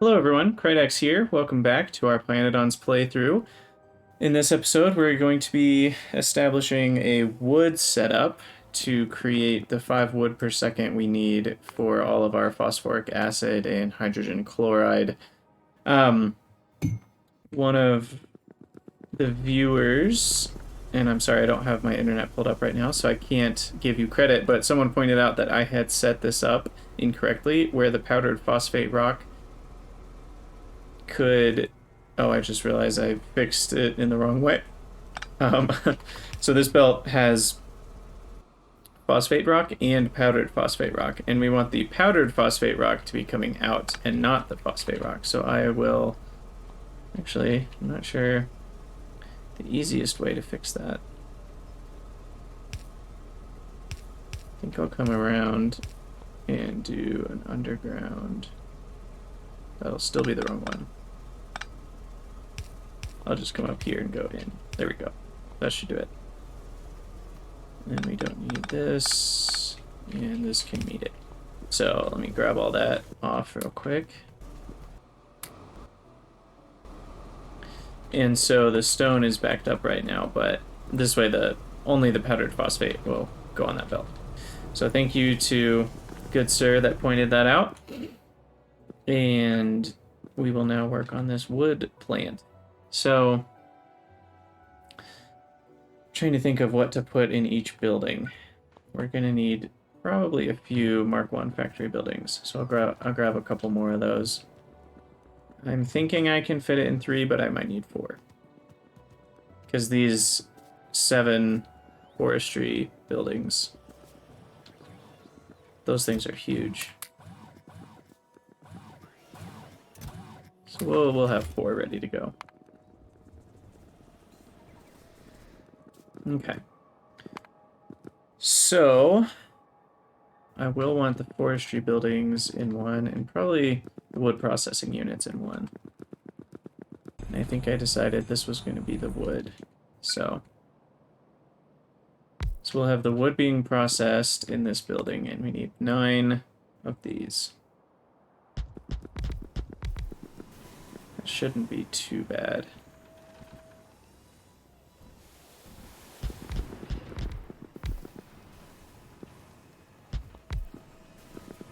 Hello everyone, Krydax here. Welcome back to our Pyanodons playthrough. In this episode, we're going to be establishing a wood setup to create the 5 wood per second we need for all of our phosphoric acid and hydrogen chloride. One of the viewers, and I'm sorry I don't have my internet pulled up right now, so I can't give you credit, but someone pointed out that I had set this up incorrectly, where the powdered phosphate rock could... Oh, I just realized I fixed it in the wrong way. So this belt has phosphate rock and powdered phosphate rock, and we want the powdered phosphate rock to be coming out and not the phosphate rock. So I will... Actually, I'm not sure the easiest way to fix that. I think I'll come around and do an underground. That'll still be the wrong one. I'll just come up here and go in. There we go. That should do it. And we don't need this, and this can meet it. So let me grab all that off real quick. And so the stone is backed up right now, but this way only the powdered phosphate will go on that belt. So thank you to good sir that pointed that out. And we will now work on this wood plant. So, trying to think of what to put in each building. We're going to need probably a few Mark I factory buildings. So I'll grab a couple more of those. I'm thinking I can fit it in 3, but I might need 4. Because these 7 forestry buildings, those things are huge. So we'll have 4 ready to go. Okay. So I will want the forestry buildings in 1 and probably the wood processing units in 1. And I think I decided this was going to be the wood. So we'll have the wood being processed in this building, and we need 9 of these. That shouldn't be too bad.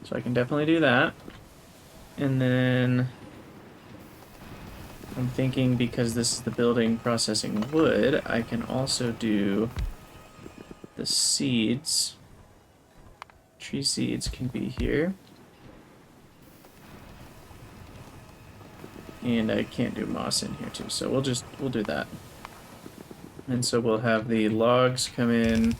So I can definitely do that. And then I'm thinking, because this is the building processing wood, I can also do the seeds. Tree seeds can be here. And I can't do moss in here too, so we'll do that. And so we'll have the logs come in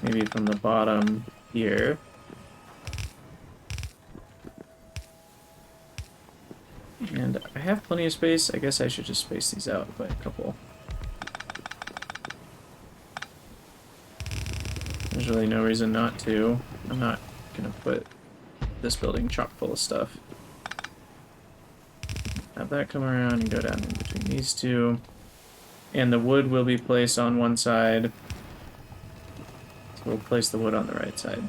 maybe from the bottom here. And I have plenty of space. I guess I should just space these out by a couple. There's really no reason not to. I'm not gonna put this building chock full of stuff. Have that come around and go down in between these two. And the wood will be placed on one side. So we'll place the wood on the right side.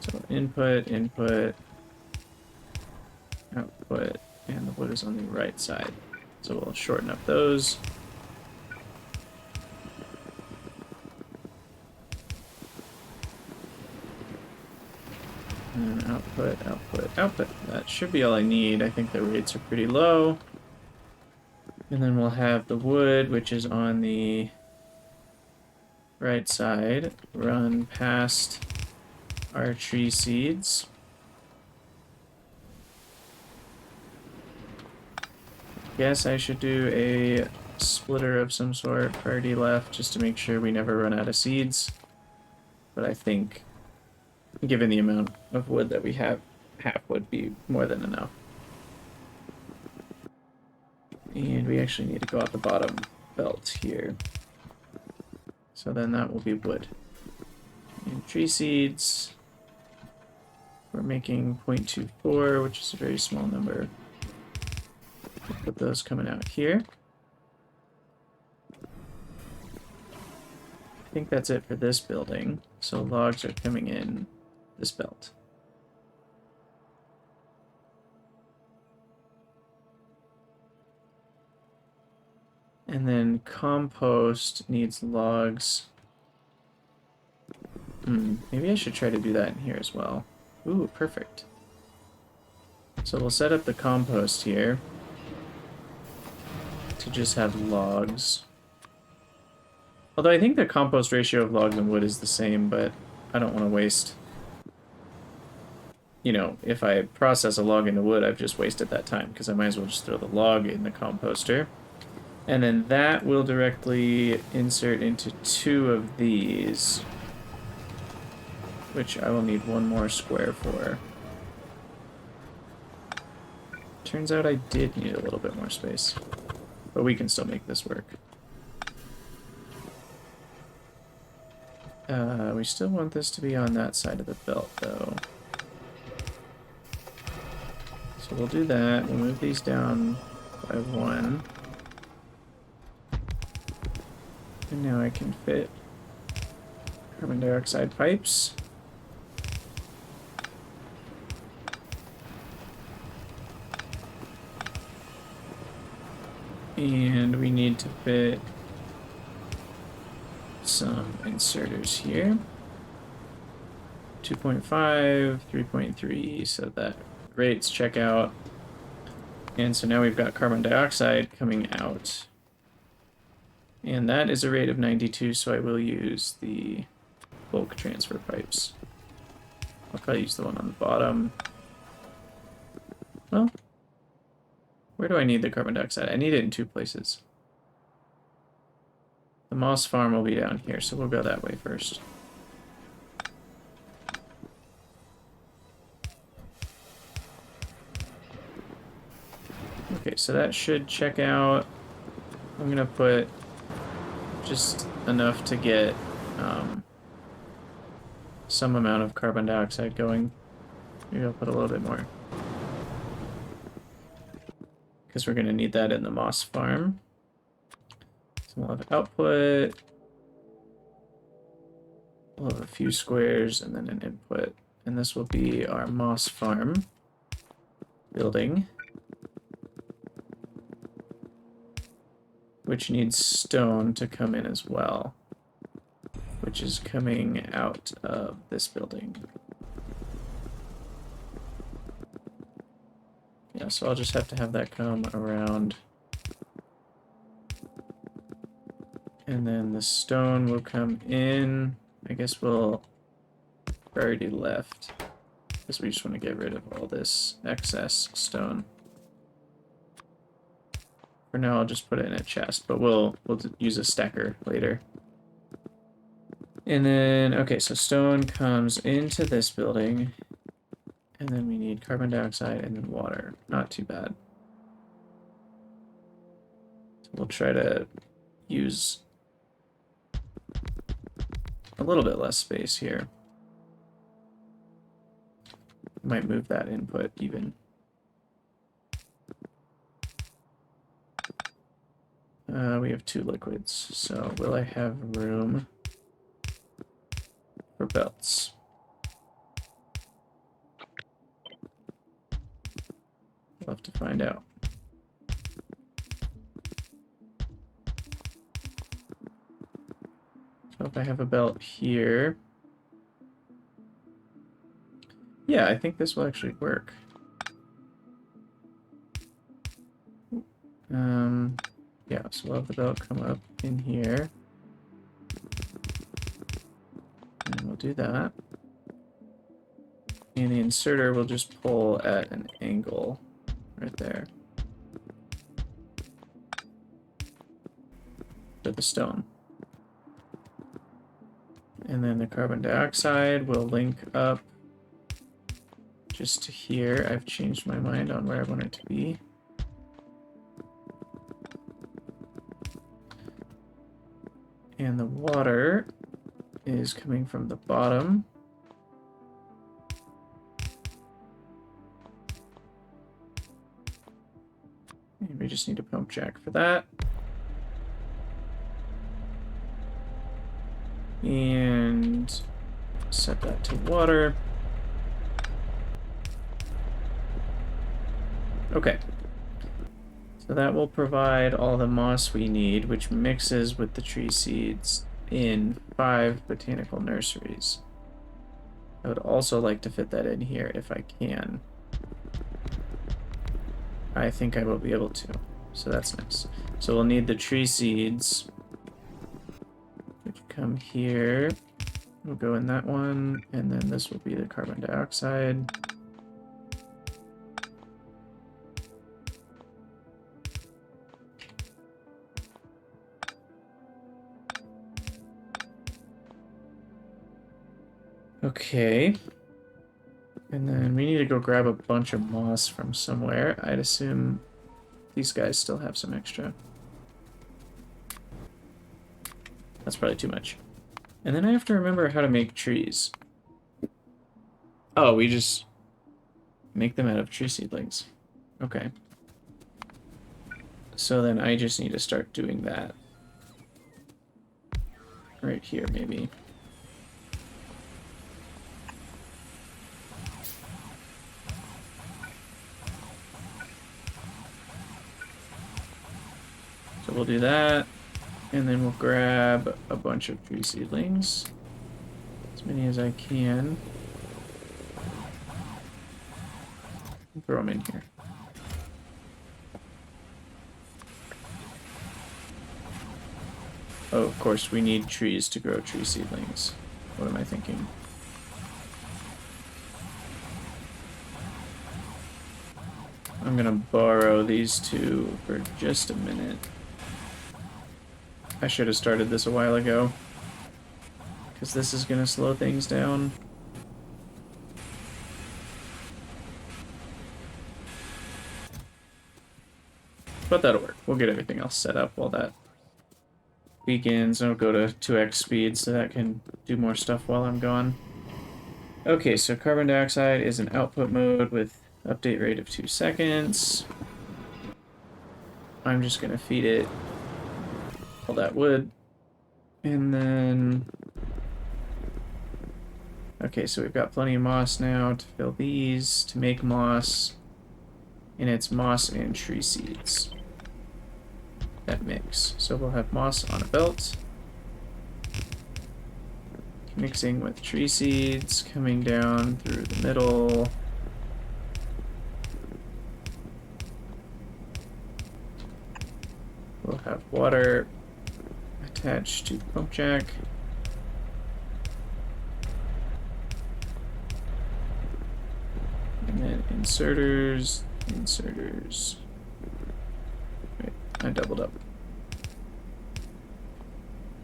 So input, input, output, and the wood is on the right side. So we'll shorten up those. And output, output, output. That should be all I need. I think the rates are pretty low. And then we'll have the wood, which is on the right side, run past our tree seeds. Guess I should do a splitter of some sort, priority left, just to make sure we never run out of seeds. But I think, given the amount of wood that we have, half would be more than enough. And we actually need to go out the bottom belt here. So then that will be wood. And tree seeds, we're making 0.24, which is a very small number. We'll put those coming out here. I think that's it for this building. So logs are coming in this belt. And then compost needs logs. Maybe I should try to do that in here as well. Ooh, perfect. So we'll set up the compost here to just have logs. Although I think the compost ratio of logs and wood is the same, but I don't want to waste... You know, if I process a log into wood, I've just wasted that time, because I might as well just throw the log in the composter. And then that will directly insert into 2 of these, which I will need 1 more square for. Turns out I did need a little bit more space, but we can still make this work. We still want this to be on that side of the belt, though. So we'll do that. We'll move these down by 1. And now I can fit carbon dioxide pipes. And we need to fit some inserters here. 2.5, 3.3, so that rates check out. And so now we've got carbon dioxide coming out. And that is a rate of 92, so I will use the bulk transfer pipes. I'll probably use the one on the bottom. Well, where do I need the carbon dioxide? I need it in 2 places. The moss farm will be down here, so we'll go that way first. Okay, so that should check out. I'm gonna put just enough to get some amount of carbon dioxide going. Maybe I'll put a little bit more, because we're gonna need that in the moss farm. So we'll have output, we'll have a few squares, and then an input. And this will be our moss farm building, which needs stone to come in as well, which is coming out of this building. Yeah, so I'll just have to have that come around. And then the stone will come in. I guess we'll already left, because we just want to get rid of all this excess stone. For now, I'll just put it in a chest, but we'll use a stacker later. And then, okay, so stone comes into this building, and then we need carbon dioxide and then water. Not too bad. So we'll try to use a little bit less space here. Might move that input even. We have 2 liquids, so will I have room for belts? We'll have to find out. So if I have a belt here, yeah, I think this will actually work. Yeah, so we'll have the belt come up in here. And we'll do that. And the inserter will just pull at an angle right there to the stone. And then the carbon dioxide will link up just to here. I've changed my mind on where I want it to be. And the water is coming from the bottom. And we just need a pump jack for that. And set that to water. Okay. So that will provide all the moss we need, which mixes with the tree seeds in 5 botanical nurseries. I would also like to fit that in here if I can. I think I will be able to, so that's nice. So we'll need the tree seeds, which come here. We'll go in that one, and then this will be the carbon dioxide. Okay. And then we need to go grab a bunch of moss from somewhere. I'd assume these guys still have some extra. That's probably too much. And then I have to remember how to make trees. Oh, we just make them out of tree seedlings. Okay. So then I just need to start doing that. Right here, maybe. So we'll do that. And then we'll grab a bunch of tree seedlings. As many as I can. Throw them in here. Oh, of course, we need trees to grow tree seedlings. What am I thinking? I'm gonna borrow these two for just a minute. I should have started this a while ago, because this is gonna slow things down. But that'll work. We'll get everything else set up while that begins. I'll go to 2x speed so that can do more stuff while I'm gone. Okay, so carbon dioxide is in output mode with update rate of 2 seconds. I'm just gonna feed it all that wood. And then... Okay, so we've got plenty of moss now to fill these, to make moss. And it's moss and tree seeds that mix. So we'll have moss on a belt, mixing with tree seeds, coming down through the middle. We'll have water attached to the pump jack. And then inserters. Wait, I doubled up.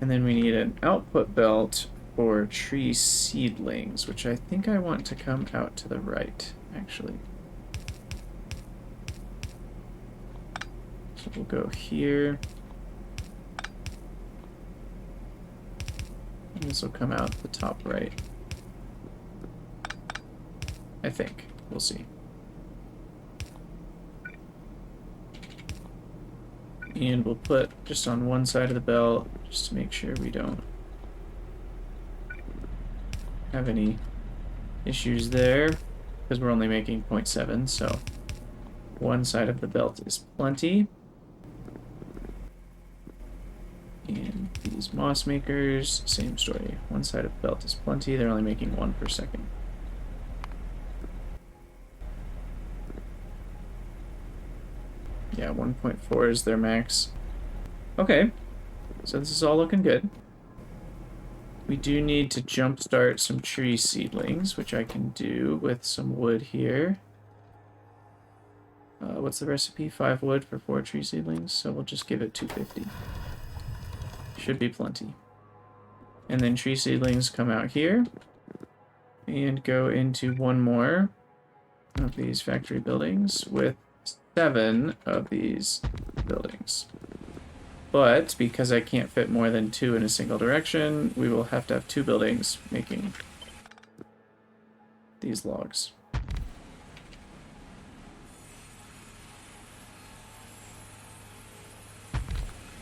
And then we need an output belt for tree seedlings, which I think I want to come out to the right, actually. So we'll go here. And this will come out the top right. I think. We'll see. And we'll put just on one side of the belt, just to make sure we don't have any issues there, because we're only making 0.7, so one side of the belt is plenty. And these moss makers, same story. One side of the belt is plenty, they're only making 1 per second. Yeah, 1.4 is their max. Okay, so this is all looking good. We do need to jumpstart some tree seedlings, which I can do with some wood here. What's the recipe? 5 wood for 4 tree seedlings, so we'll just give it 250. Should be plenty. And then tree seedlings come out here and go into one more of these factory buildings with 7 of these buildings. But because I can't fit more than 2 in a single direction, we will have to have 2 buildings making these logs.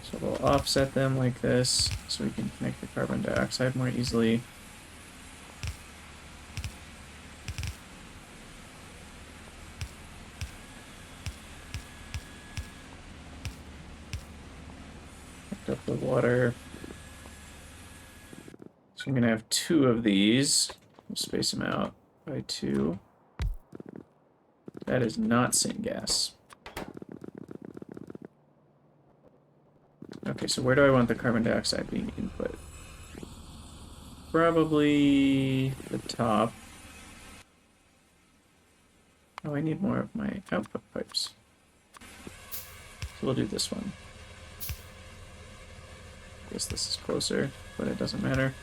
So we'll offset them like this so we can connect the carbon dioxide more easily. up the water. So I'm going to have 2 of these. We'll space them out by 2. That is not syngas. Okay, so where do I want the carbon dioxide being input? Probably the top. Oh, I need more of my output pipes. So we'll do this one. Guess this is closer, but it doesn't matter.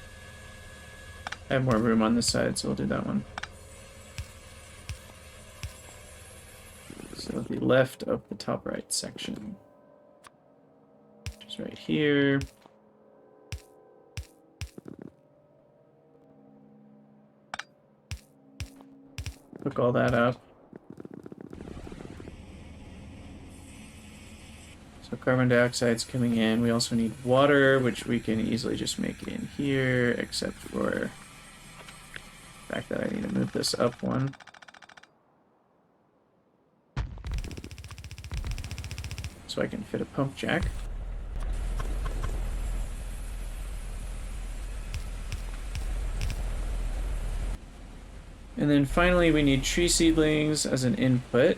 I have more room on this side, so we'll do that one. So the left of the top right section. Just right here. Hook all that up. So carbon dioxide's coming in. We also need water, which we can easily just make in here, except for the fact that I need to move this up one. So I can fit a pump jack. And then finally we need tree seedlings as an input.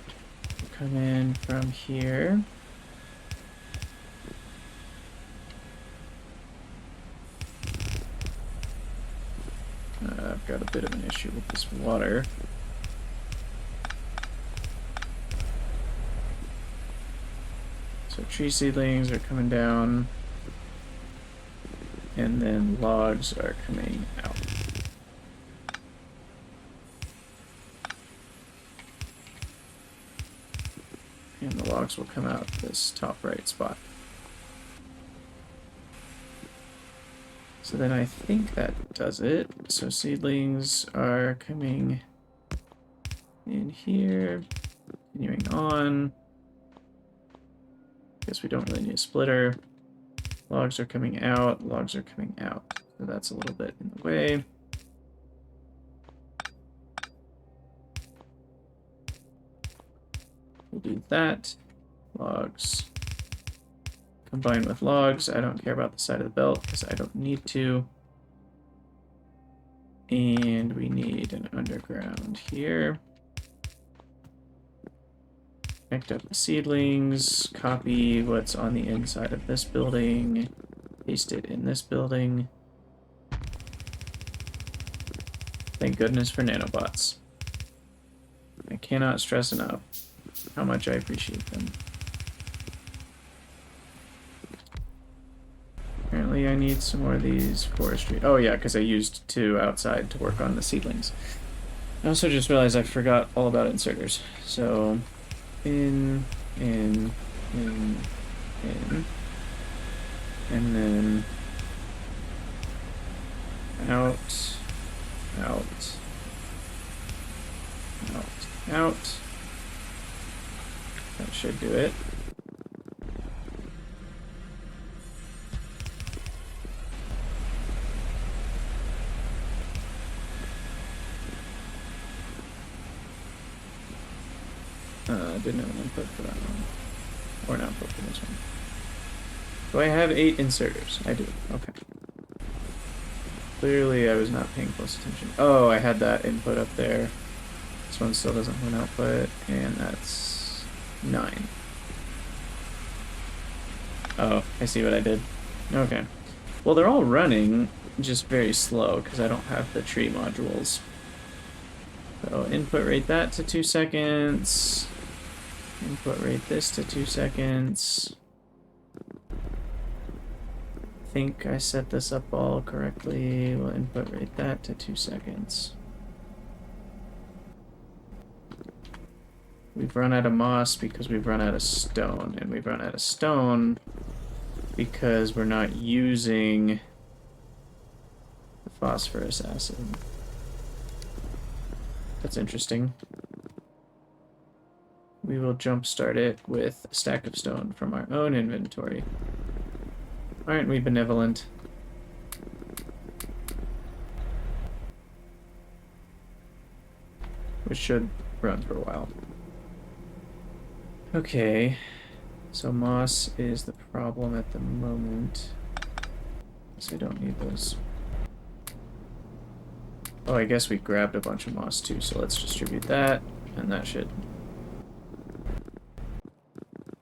Come in from here. I've got a bit of an issue with this water. So tree seedlings are coming down, and then logs are coming out. And the logs will come out this top right spot. So then I think that does it. So seedlings are coming in here, continuing on. Guess we don't really need a splitter. Logs are coming out, logs are coming out. So that's a little bit in the way. We'll do that. Logs. Combine with logs. I don't care about the side of the belt because I don't need to. And we need an underground here. Connect up the seedlings. Copy what's on the inside of this building. Paste it in this building. Thank goodness for nanobots. I cannot stress enough how much I appreciate them. Apparently I need some more of these forestry. Oh yeah, because I used 2 outside to work on the seedlings. I also just realized I forgot all about inserters. So, in, and then out, out, out, out. That should do it. Didn't have an input for that one. Or an output for this one. Do I have 8 inserters? I do. Okay. Clearly I was not paying close attention. Oh, I had that input up there. This one still doesn't have an output, and that's 9. Oh, I see what I did. Okay. Well, they're all running, just very slow, because I don't have the tree modules. So input rate that to 2 seconds. Input rate this to 2 seconds. I think I set this up all correctly. We'll input rate that to 2 seconds. We've run out of moss because we've run out of stone, and we've run out of stone because we're not using the phosphorus acid. That's interesting. We will jumpstart it with a stack of stone from our own inventory. Aren't we benevolent? Which should run for a while. Okay. So moss is the problem at the moment. So I don't need those. Oh, I guess we grabbed a bunch of moss too, so let's distribute that, and that should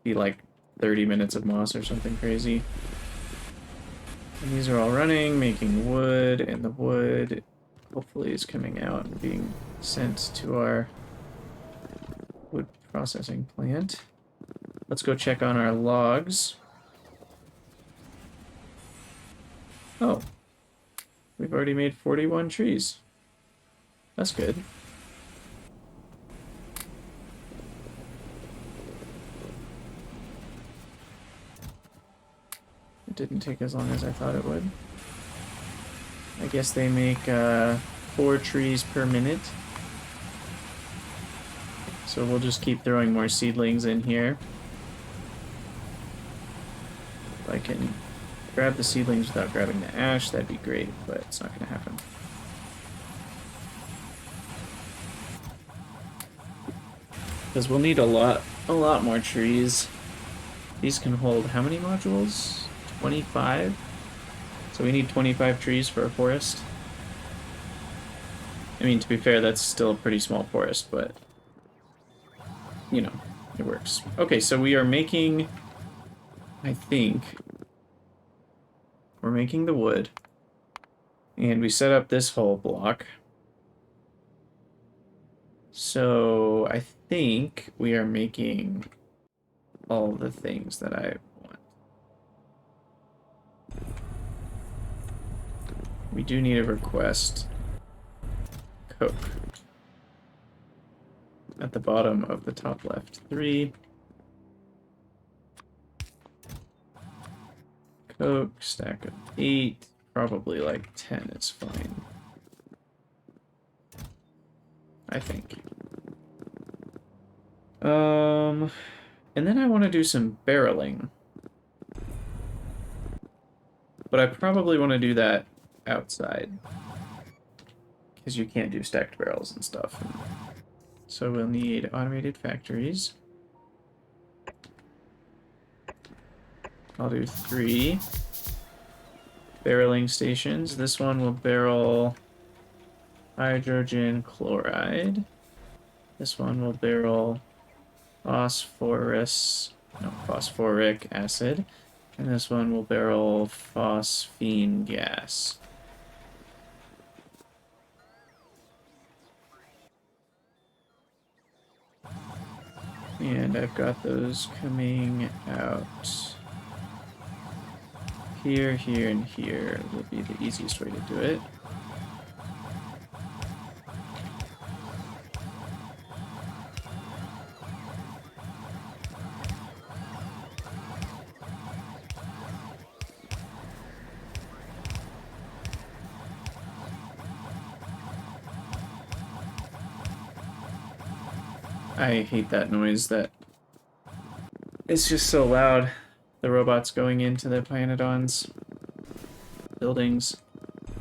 be like 30 minutes of moss or something crazy. And these are all running, making wood, and the wood hopefully is coming out and being sent to our wood processing plant. Let's go check on our logs. Oh, we've already made 41 trees. That's good. It didn't take as long as I thought it would. I guess they make 4 trees per minute. So we'll just keep throwing more seedlings in here. If I can grab the seedlings without grabbing the ash, that'd be great, but it's not going to happen. Because we'll need a lot more trees. These can hold how many modules? 25? So we need 25 trees for a forest. I mean, to be fair, that's still a pretty small forest, but you know, it works. Okay, so we are making, I think, we're making the wood. And we set up this whole block. So I think we are making all the things that I want. We do need a request. Coke. At the bottom of the top left. 3. Coke, stack of 8. Probably like 10 is fine. I think. And then I want to do some barreling. But I probably want to do that outside. Because you can't do stacked barrels and stuff. So we'll need automated factories. I'll do 3 barreling stations. This one will barrel hydrogen chloride. This one will barrel phosphoric acid. And this one will barrel phosphine gas. And I've got those coming out here, here, and here will be the easiest way to do it. I hate that noise that it's just so loud. The robots going into the Pyanodons buildings.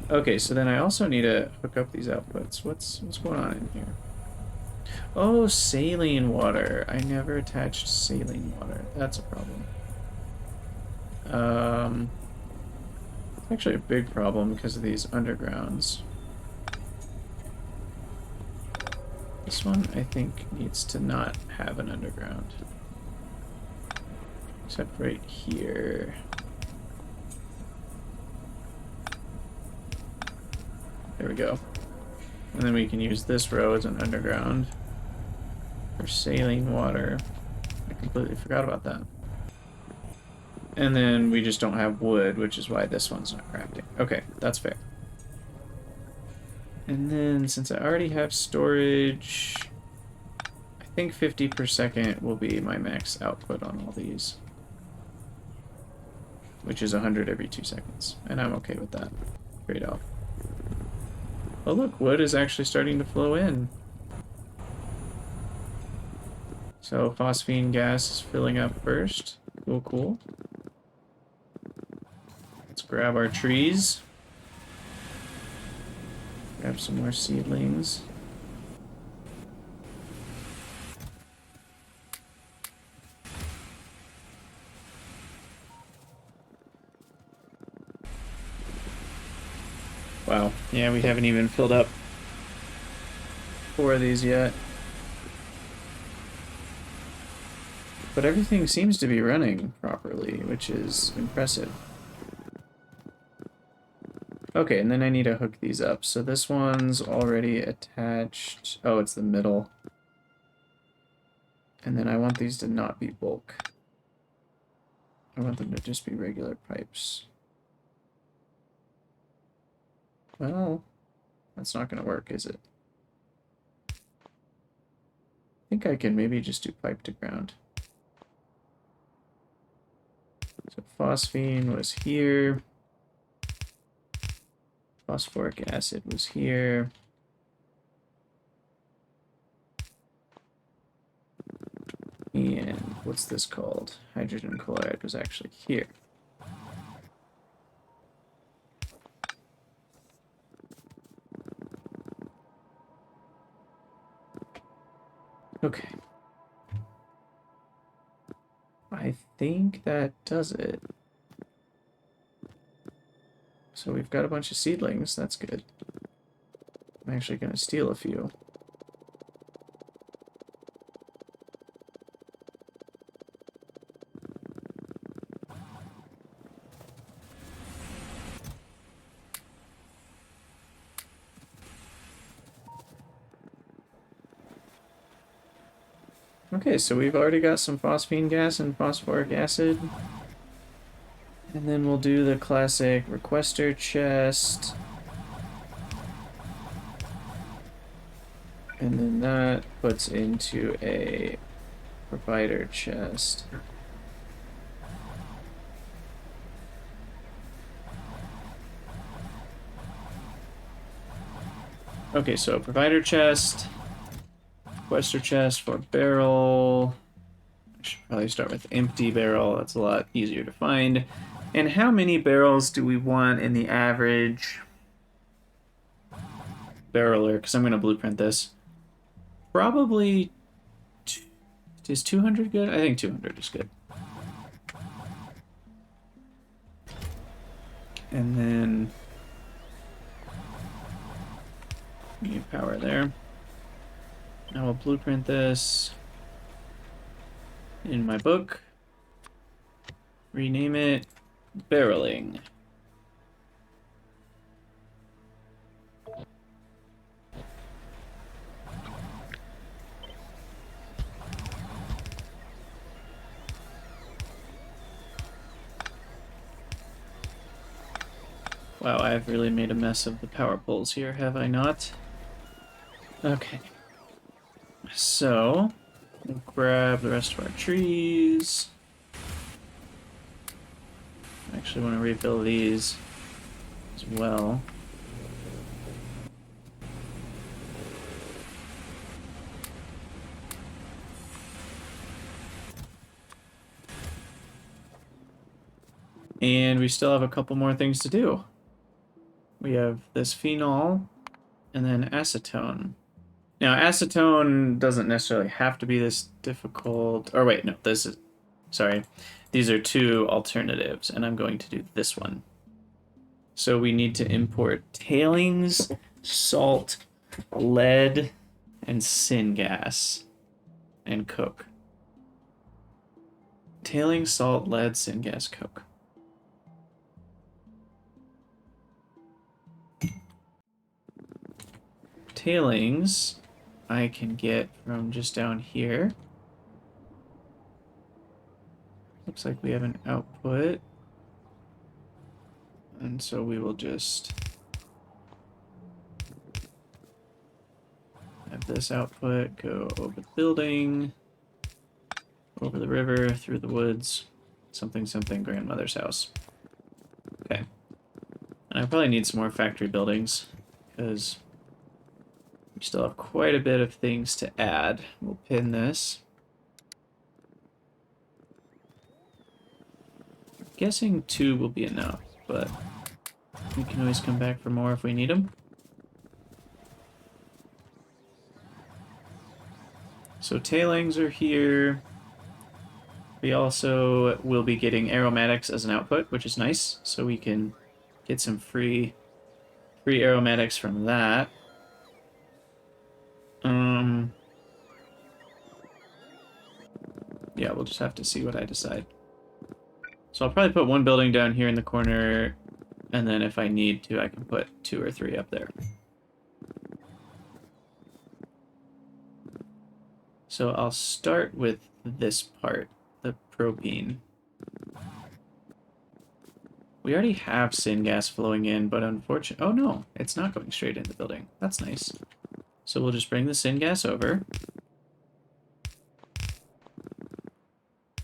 Okay, so then I also need to hook up these outputs. What's going on in here? Oh, saline water. I never attached saline water. That's a problem. It's actually a big problem because of these undergrounds. This one, I think, needs to not have an underground. Except right here. There we go. And then we can use this row as an underground for saline water. I completely forgot about that. And then we just don't have wood, which is why this one's not crafting. Okay, that's fair. And then, since I already have storage, I think 50 per second will be my max output on all these. Which is 100 every 2 seconds. And I'm okay with that trade-off. Oh look, wood is actually starting to flow in. So phosphine gas is filling up first. Cool, cool. Let's grab our trees. Grab some more seedlings. Wow. Yeah, we haven't even filled up 4 of these yet. But everything seems to be running properly, which is impressive. Okay, and then I need to hook these up. So this one's already attached. Oh, it's the middle. And then I want these to not be bulk. I want them to just be regular pipes. Well, that's not going to work, is it? I think I can maybe just do pipe to ground. So phosphine was here. Phosphoric acid was here. And what's this called? Hydrogen chloride was actually here. Okay. I think that does it. So we've got a bunch of seedlings. That's good. I'm actually going to steal a few. Okay, so we've already got some phosphine gas and phosphoric acid. And then we'll do the classic requester chest. And then that puts into a provider chest. Okay, so provider chest, requester chest for barrel. I should probably start with empty barrel. That's a lot easier to find. And how many barrels do we want in the average barreler? Because I'm going to blueprint this. Probably... Is 200 good? I think 200 is good. And then... we need power there. I will blueprint this in my book. Rename it barreling. Wow, I've really made a mess of the power poles here, have I not? Okay. So, we'll grab the rest of our trees. I actually want to refill these as well. And we still have a couple more things to do. We have this phenol and then acetone. Now, acetone doesn't necessarily have to be this difficult. Or wait, no, this is... Sorry. These are 2 alternatives, and I'm going to do this one. So we need to import tailings, salt, lead, and syngas, and coke. Tailings, salt, lead, syngas, coke. Tailings I can get from just down here. Looks like we have an output. And so we will just have this output go over the building, over the river, through the woods, something, something, grandmother's house. Okay. And I probably need some more factory buildings, because we still have quite a bit of things to add. We'll pin this. I'm guessing 2 will be enough, but we can always come back for more if we need them. So tailings are here. We also will be getting aromatics as an output, which is nice, so we can get some free 3 aromatics from that. Yeah, we'll just have to see what I decide. So I'll probably put one building down here in the corner, and then if I need to, I can put 2 or 3 up there. So I'll start with this part, the propene. We already have syngas flowing in, but unfortunately... Oh no, it's not going straight into the building. That's nice. So we'll just bring the syngas over.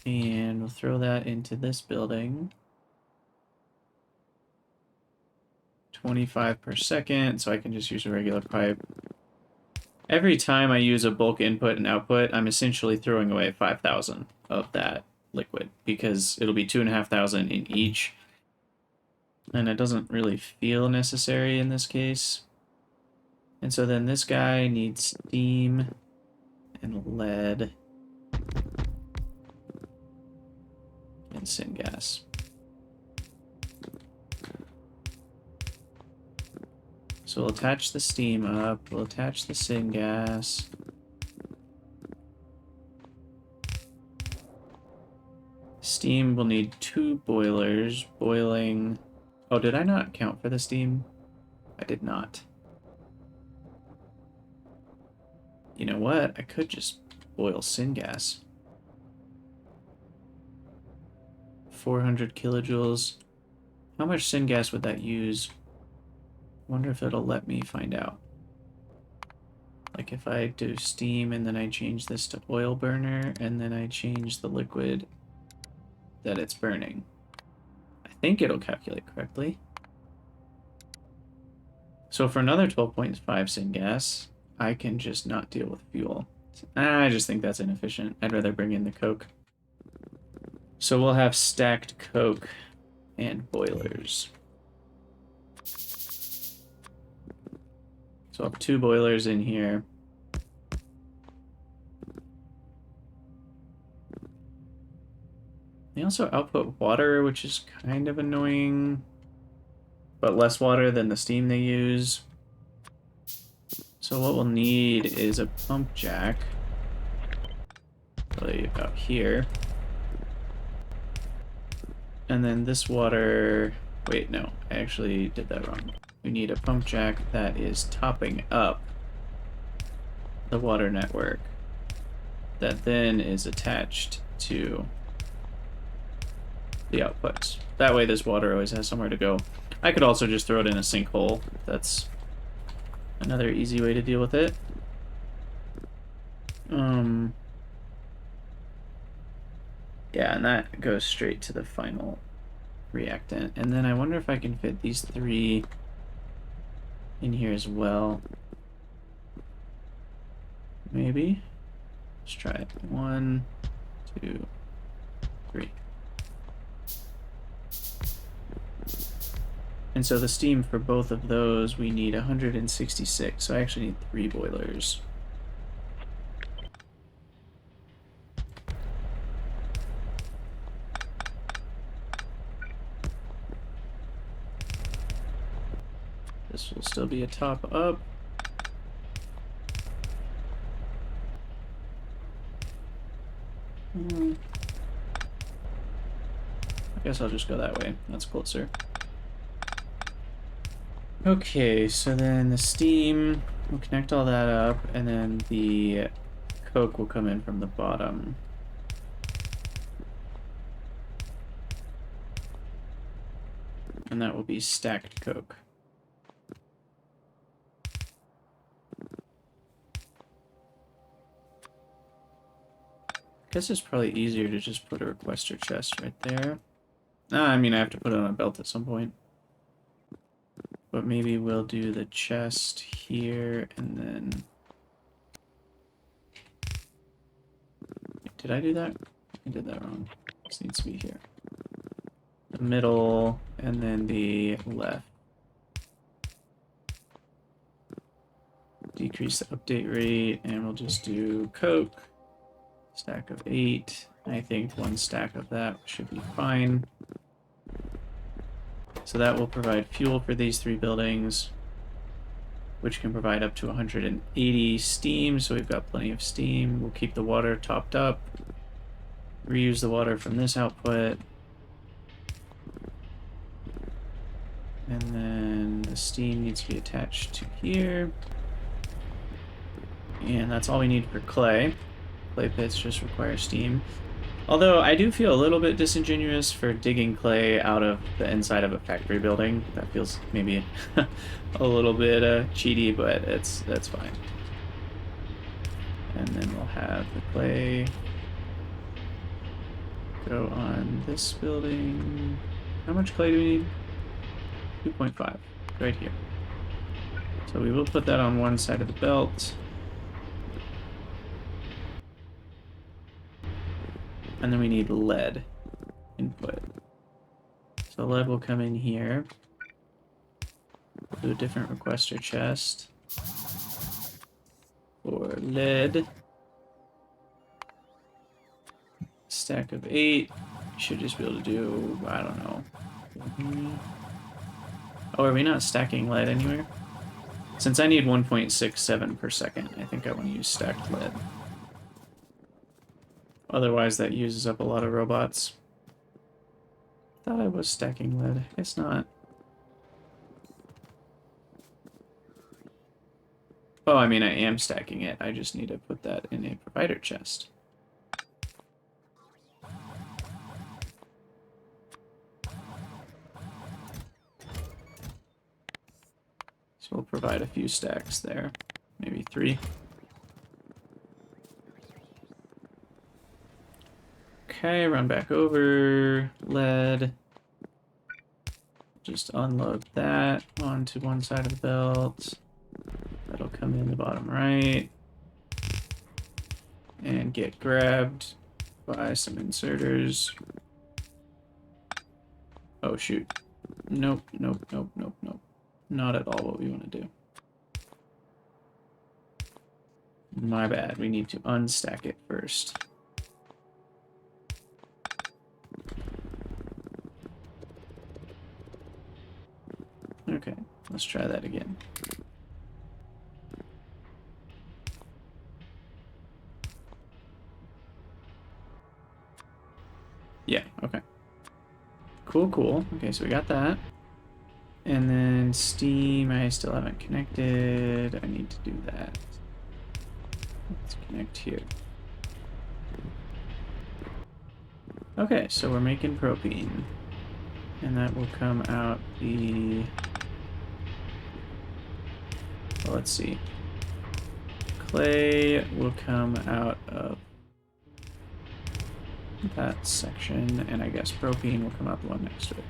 And we'll throw that into this building. 25 per second, so I can just use a regular pipe. Every time I use a bulk input and output, I'm essentially throwing away 5,000 of that liquid, because it'll be 2,500 in each. And it doesn't really feel necessary in this case. And so then this guy needs steam and lead and syngas. So we'll attach the steam up, we'll attach the syngas. Steam will need 2 boilers boiling. Oh, did I not count for the steam? I did not. You know what? I could just boil syngas. 400 kilojoules. How much syngas would that use? Wonder if it'll let me find out. Like if I do steam and then I change this to oil burner and then I change the liquid that it's burning. I think it'll calculate correctly. So for another 12.5 syngas, I can just not deal with fuel. I just think that's inefficient. I'd rather bring in the coke. So we'll have stacked coke and boilers. So I'll have 2 boilers in here. They also output water, which is kind of annoying, but less water than the steam they use. So what we'll need is a pump jack, probably about here. And then this water, wait, no, I actually did that wrong. We need a pump jack that is topping up the water network that then is attached to the outputs. That way this water always has somewhere to go. I could also just throw it in a sinkhole. That's another easy way to deal with it. Yeah, and that goes straight to the final reactant. And then I wonder if I can fit these 3 in here as well. Maybe. Let's try it. 1, 2, 3. And so the steam for both of those, we need 166. So I actually need 3 boilers. This will still be a top up. I guess I'll just go that way. That's closer. Okay, so then the steam, we'll connect all that up, and then the coke will come in from the bottom. And that will be stacked coke. I guess it's probably easier to just put a requester chest right there. I mean, I have to put it on a belt at some point. But maybe we'll do the chest here, and then... Did I do that? I did that wrong. This needs to be here. The middle, and then the left. Decrease the update rate, and we'll just do coke. Stack of 8. I think 1 stack of that should be fine. So that will provide fuel for these 3 buildings. which can provide up to 180 steam, so we've got plenty of steam. We'll keep the water topped up, reuse the water from this output, and then the steam needs to be attached to here. And that's all we need for clay. Clay pits just require steam. Although I do feel a little bit disingenuous for digging clay out of the inside of a factory building. That feels maybe a little bit cheaty, but that's fine. And then we'll have the clay go on this building. How much clay do we need? 2.5, right here. So we will put that on one side of the belt. And then we need lead input. So lead will come in here. Do a different requester chest for lead. Stack of 8. Should just be able to do, I don't know. Oh, are we not stacking lead anywhere? Since I need 1.67 per second, I think I want to use stacked lead. Otherwise, that uses up a lot of robots. Thought I was stacking lead. It's not. Oh, I mean, I am stacking it. I just need to put that in a provider chest. So we'll provide a few stacks there. Maybe 3. Okay, run back over, lead, just unload that onto one side of the belt. That'll come in the bottom right and get grabbed by some inserters. Oh shoot. Nope, nope, nope, nope, nope. Not at all what we want to do. My bad, we need to unstack it first. Okay, let's try that again. Yeah, okay. Cool, cool. Okay, so we got that. And then Steam, I still haven't connected. I need to do that. Let's connect here. Okay, so we're making propane. And that will come out the... Well, let's see. Clay will come out of that section, and I guess propane will come out the one next to it.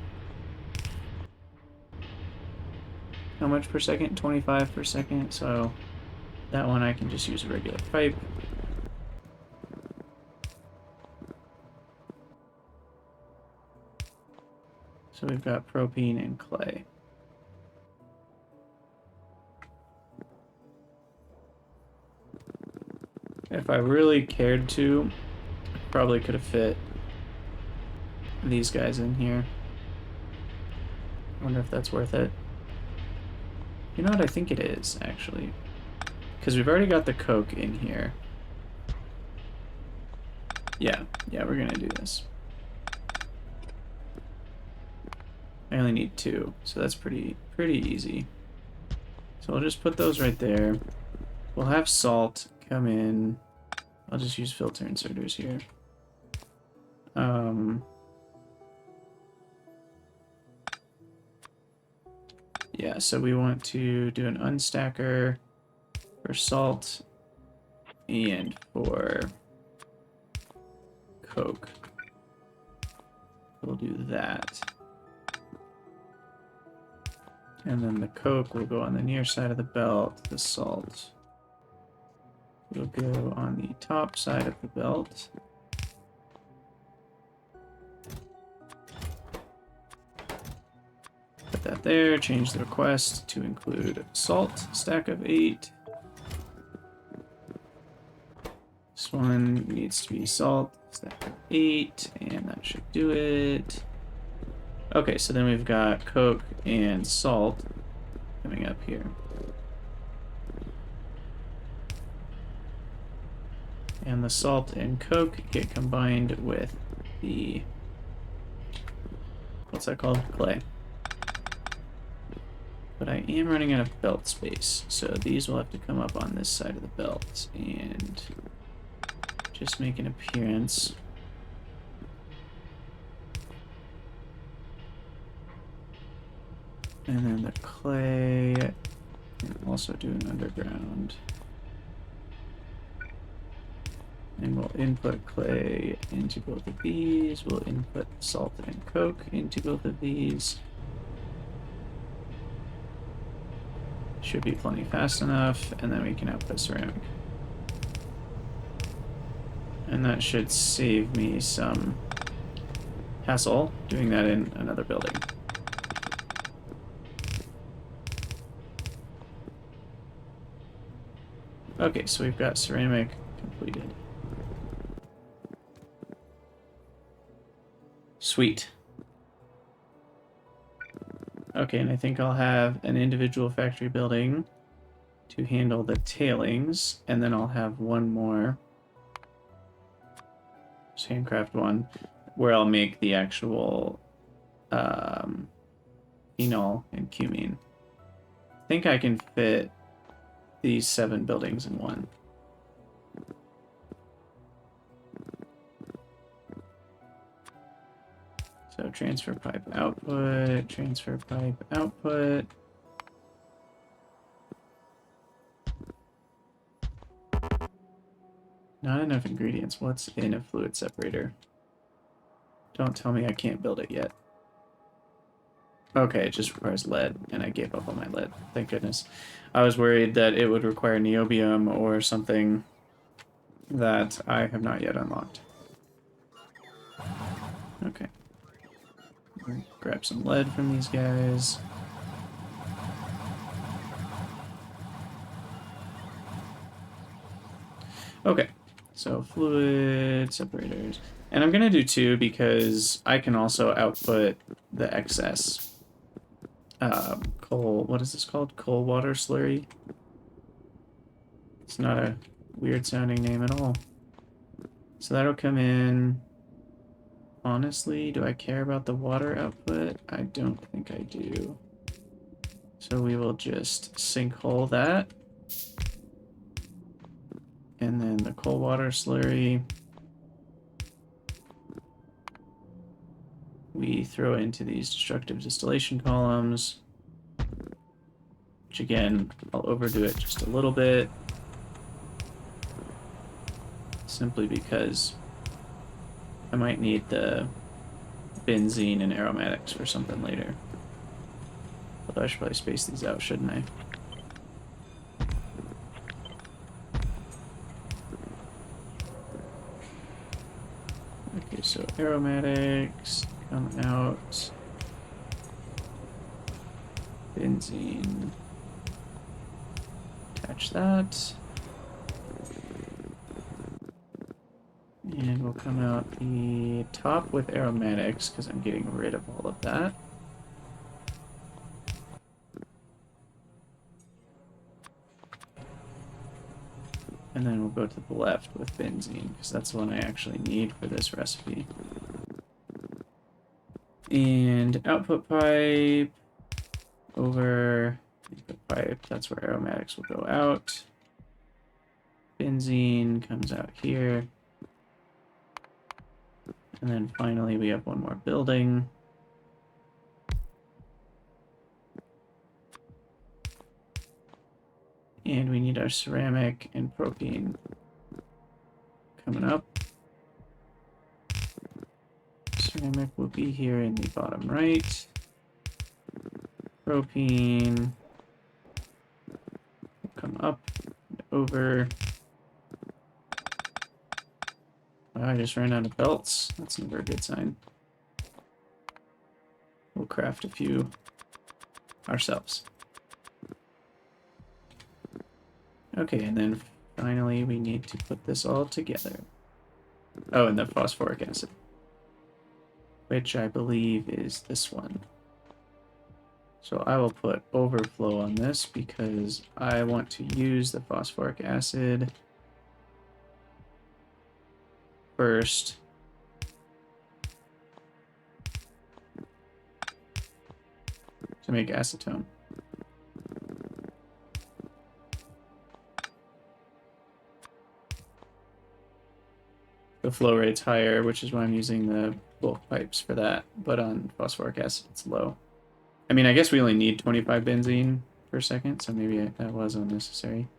How much per second? 25 per second, so that one I can just use a regular pipe. So we've got propane and clay. If I really cared to, I probably could have fit these guys in here. Wonder if that's worth it. You know what? I think it is, actually. Because we've already got the coke in here. Yeah, we're gonna do this. I only need 2, so that's pretty easy. So I'll just put those right there. We'll have salt come in. I'll just use filter inserters here. Yeah, so we want to do an unstacker for salt and for coke. We'll do that. And then the coke will go on the near side of the belt. The salt will go on the top side of the belt. Put that there, change the request to include salt, stack of 8. This one needs to be salt, stack of 8, and that should do it. Okay, so then we've got coke and salt coming up here. And the salt and coke get combined with the, what's that called? Clay. But I am running out of belt space, so these will have to come up on this side of the belt and just make an appearance. And then the clay, and also do an underground. And we'll input clay into both of these. We'll input salt and coke into both of these. Should be plenty fast enough, and then we can output ceramic. And that should save me some hassle doing that in another building. Okay, so we've got ceramic completed. Sweet. Okay, and I think I'll have an individual factory building to handle the tailings, and then I'll have one more, just handcraft one, where I'll make the actual phenol and cumene. I think I can fit these 7 buildings in one. So transfer pipe output, transfer pipe output. Not enough ingredients. What's in a fluid separator? Don't tell me I can't build it yet. Okay, it just requires lead, and I gave up on my lead. Thank goodness. I was worried that it would require niobium or something that I have not yet unlocked. Okay. Grab some lead from these guys. Okay, so fluid separators. And I'm going to do 2 because I can also output the excess coal. What is this called? Coal water slurry? It's not a weird sounding name at all. So that'll come in. Honestly, do I care about the water output? I don't think I do. So we will just sinkhole that. And then the coal water slurry we throw into these destructive distillation columns, which again, I'll overdo it just a little bit, simply because I might need the benzene and aromatics for something later. Although I should probably space these out, shouldn't I? Okay, so aromatics come out. Benzene. Attach that. And we'll come out the top with aromatics, because I'm getting rid of all of that. And then we'll go to the left with benzene, because that's the one I actually need for this recipe. And output pipe over input pipe, that's where aromatics will go out. Benzene comes out here. And then finally we have one more building. And we need our ceramic and propane coming up. Ceramic will be here in the bottom right. Propane will come up and over. Wow, I just ran out of belts. That's never a good sign. We'll craft a few ourselves. Okay, and then finally we need to put this all together. Oh, and the phosphoric acid, which I believe is this one. So I will put overflow on this because I want to use the phosphoric acid first. To make acetone. The flow rate's higher, which is why I'm using the bulk pipes for that, but on phosphoric acid it's low. I mean, I guess we only need 25 benzene per second, so maybe that was unnecessary.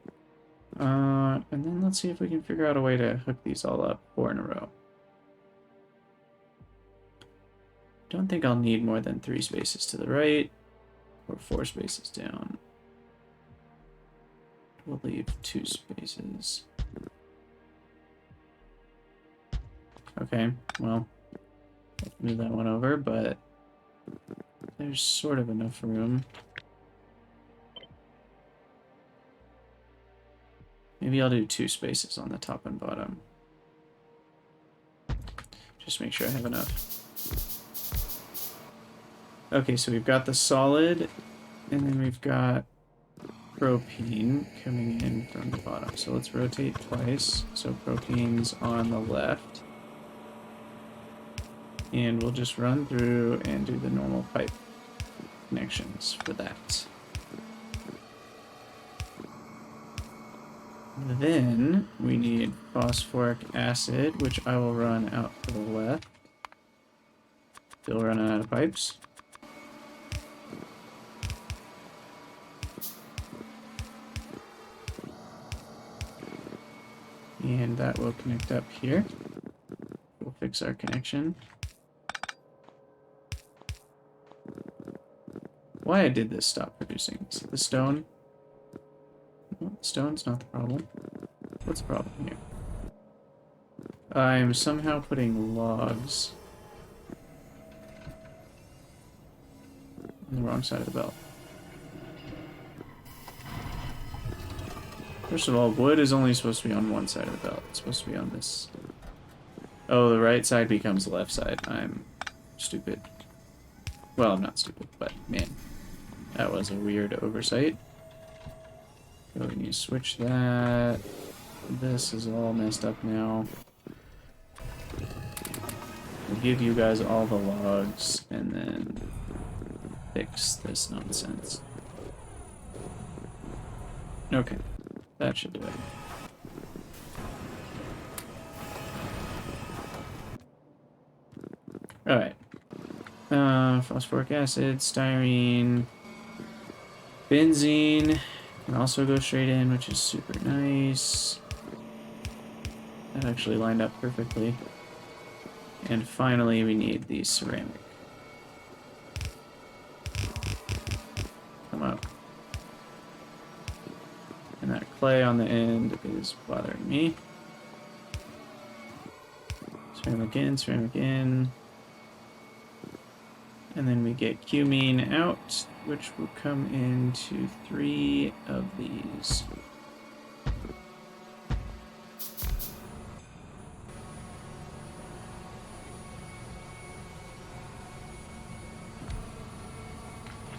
And then let's see if we can figure out a way to hook these all up 4 in a row. Don't think I'll need more than 3 spaces to the right, or 4 spaces down. We'll leave 2 spaces. Okay, well, let's move that one over, but there's sort of enough room. Maybe I'll do 2 spaces on the top and bottom. Just make sure I have enough. Okay, so we've got the solid, and then we've got propene coming in from the bottom. So let's rotate twice. So propene's on the left. And we'll just run through and do the normal pipe connections for that. Then we need phosphoric acid, which I will run out to the left. Still running out of pipes. And that will connect up here. We'll fix our connection. Why I did this stop producing? Is it the stone? No, the stone's not the problem. What's the problem here? I'm somehow putting logs on the wrong side of the belt. First of all, wood is only supposed to be on one side of the belt. It's supposed to be on this. Oh, the right side becomes the left side. I'm stupid. Well, I'm not stupid, but man, that was a weird oversight. So we need to switch that. This is all messed up now. We'll give you guys all the logs and then fix this nonsense. Okay, that should do it. Alright. Phosphoric acid, styrene, benzene can also go straight in, which is super nice. That actually lined up perfectly. And finally, we need the ceramic. Come up. And that clay on the end is bothering me. Ceramic in, ceramic in. And then we get cumene out, which will come into 3 of these.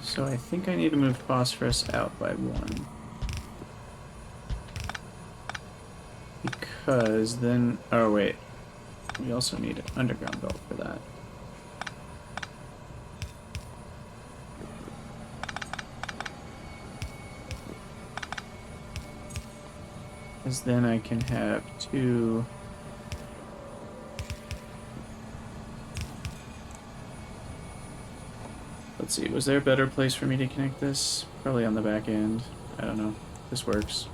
So I think I need to move phosphorus out by 1. Because then... Oh, wait. We also need an underground belt for that. Because then I can have 2... Let's see, was there a better place for me to connect this? Probably on the back end. I don't know. This works.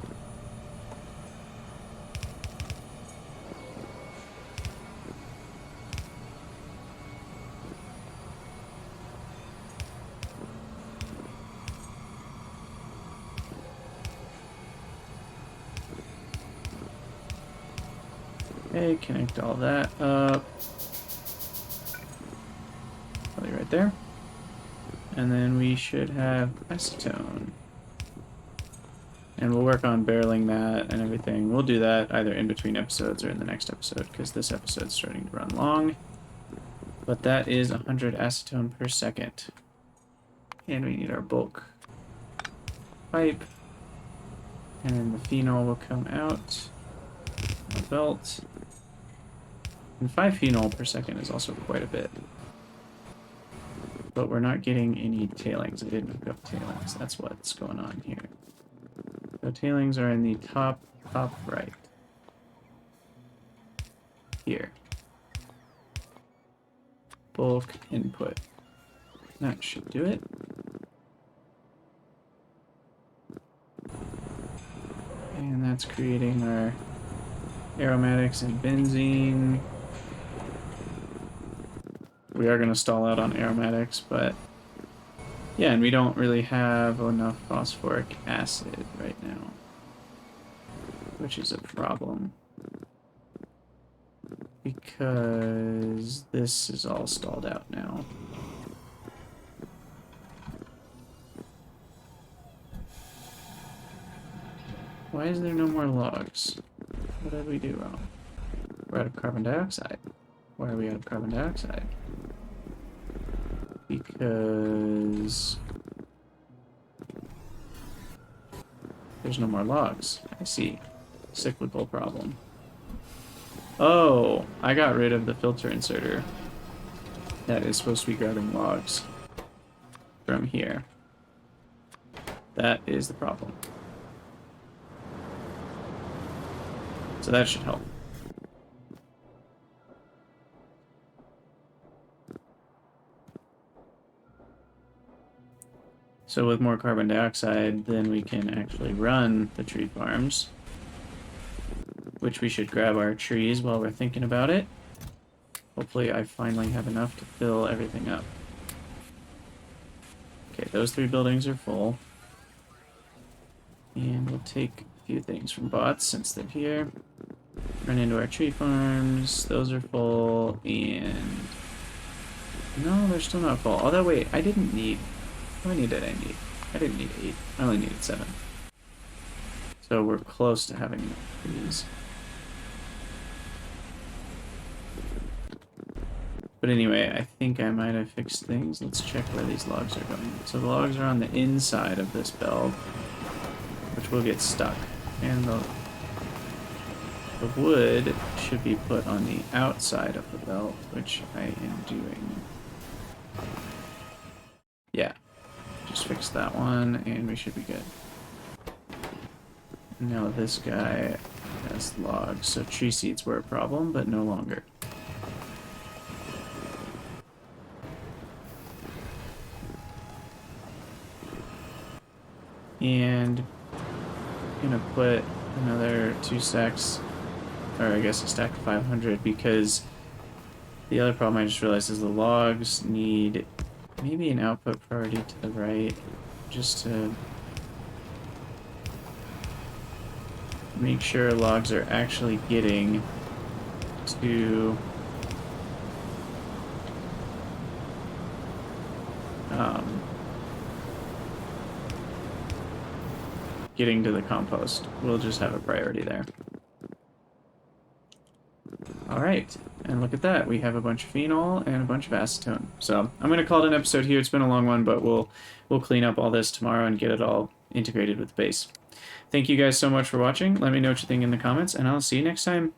Okay, connect all that up. Probably right there. And then we should have acetone. And we'll work on barreling that and everything. We'll do that either in between episodes or in the next episode, because this episode's starting to run long. But that is 100 acetone per second. And we need our bulk pipe. And then the phenol will come out. The belt. And 5 phenol per second is also quite a bit. But we're not getting any tailings. I didn't hook up tailings. That's what's going on here. So tailings are in the top right. Here. Bulk input. That should do it. And that's creating our aromatics and benzene. We are going to stall out on aromatics, but yeah, and we don't really have enough phosphoric acid right now, which is a problem because this is all stalled out now. Why is there no more logs? What did we do wrong? We're out of carbon dioxide. Why are we out of carbon dioxide? Because there's no more logs. I see. Cyclical problem. Oh, I got rid of the filter inserter that is supposed to be grabbing logs from here. That is the problem. So that should help. So with more carbon dioxide, then we can actually run the tree farms, which we should grab our trees while we're thinking about it. Hopefully I finally have enough to fill everything up. Okay, those 3 buildings are full. And we'll take a few things from bots since they're here. Run into our tree farms. Those are full, and no, they're still not full. Although, wait, I didn't need... How many did I need? I didn't need 8. I only needed 7. So we're close to having enough of these. But anyway, I think I might have fixed things. Let's check where these logs are going. So the logs are on the inside of this belt, which will get stuck. And the wood should be put on the outside of the belt, which I am doing. Yeah. Just fix that one, and we should be good. Now this guy has logs, so tree seeds were a problem, but no longer. And I'm gonna put another 2 stacks, or I guess a stack of 500, because the other problem I just realized is the logs need maybe an output priority to the right, just to make sure logs are actually getting to getting to the compost. We'll just have a priority there. Alright, and look at that. We have a bunch of phenol and a bunch of acetone. So I'm going to call it an episode here. It's been a long one, but we'll clean up all this tomorrow and get it all integrated with the base. Thank you guys so much for watching. Let me know what you think in the comments, and I'll see you next time.